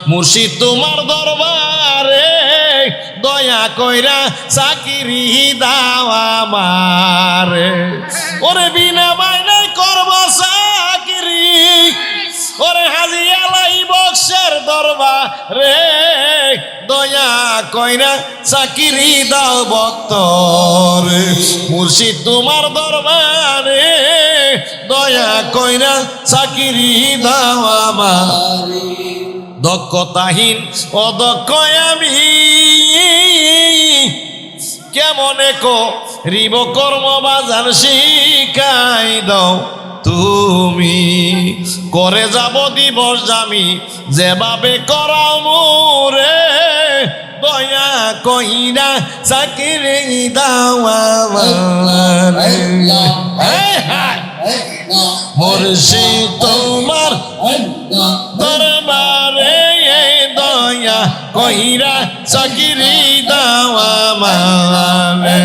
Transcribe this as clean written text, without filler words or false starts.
মুর্শিদ তোমার দরবারে দয়া কইরা চাকরি দাও আমারে ওরে বিনা মাইনায় করব চাকরি ওরে হাজি আলাই বক্সের দরবারে দয়া কইরা চাকরি দাও ভক্তরে মুর্শিদ তোমার দরবারে দয়া কইরা চাকরি দাও আমারে দক্ষতাহীন অদক্ষ আমি কেমনে করিব কর্ম বাজার শিখাই দাও তুমি করে যাব দিবস জামি যেভাবে করাও মোরে দয়া কইরা চাকরি দাও আমারে মুর্শিদ তোমার দরবারে দয়া কইরা চাকরি দাও আমারে